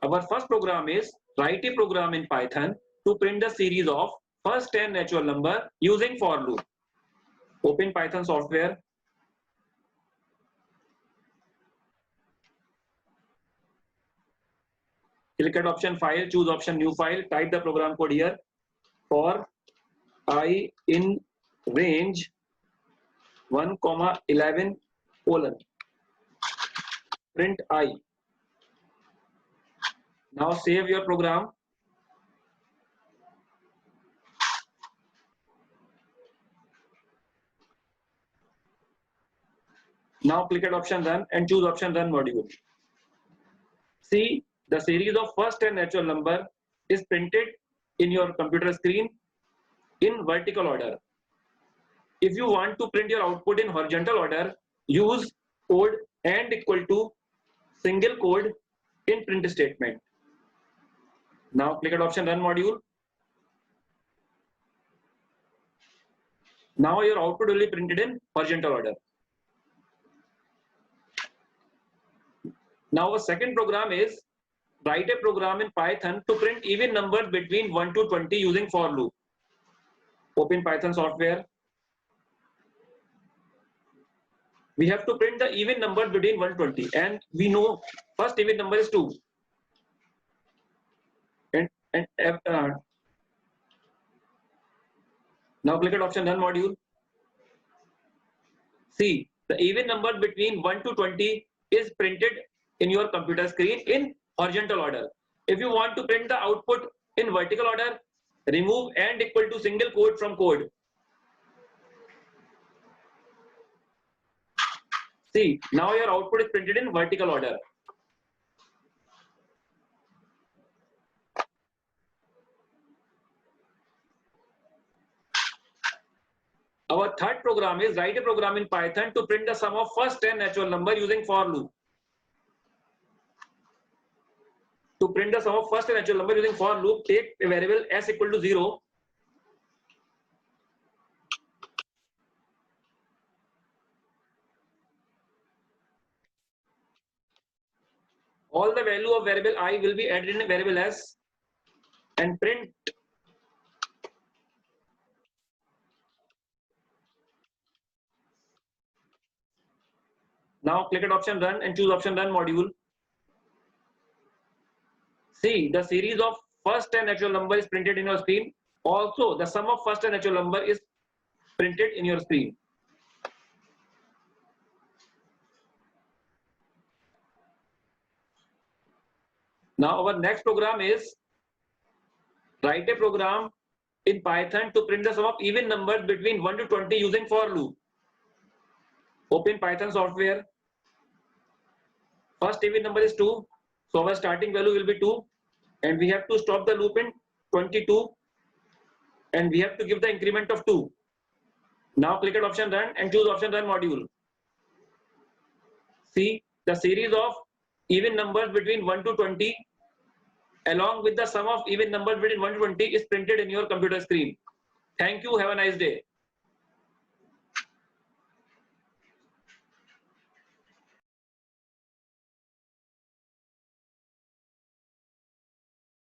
Our first program is write a program in Python to print the series of first 10 natural number using for loop. Open Python software. Click at option file, choose option new file, type the program code here. For I in range 1, 11 colon. Print I. Now save your program. Now click at option run and choose option run module. See, the series of first 10 natural number is printed in your computer screen in vertical order. If you want to print your output in horizontal order, use code and equal to single quote in print statement. Now click at option run module. Now your output will be printed in horizontal order. Now our second program is write a program in Python to print even numbers between 1 to 20 using for loop. Open Python software. We have to print the even numbers between 1 to 20, and we know first even number is 2. Now click at option run module. See, the even number between 1 to 20 is printed in your computer screen in horizontal order. If you want to print the output in vertical order, remove and equal to single quote from code. See, now your output is printed in vertical order. Our third program is write a program in Python to print the sum of first 10 natural number using for loop. To print the sum of first 10 natural number using for loop, take a variable s equal to 0. All the value of variable I will be added in a variable s and print. Now click at option run and choose option run module. See, the series of first 10 natural number is printed in your screen. Also, the sum of first 10 natural number is printed in your screen. Now our next program is write a program in Python to print the sum of even numbers between 1 to 20 using for loop. Open Python software. First even number is 2, so our starting value will be 2, and we have to stop the loop in 22, and we have to give the increment of 2. Now click at option run and choose option run module. See, the series of even numbers between 1 to 20 along with the sum of even numbers between 1 to 20 is printed in your computer screen. Thank you. Have a nice day.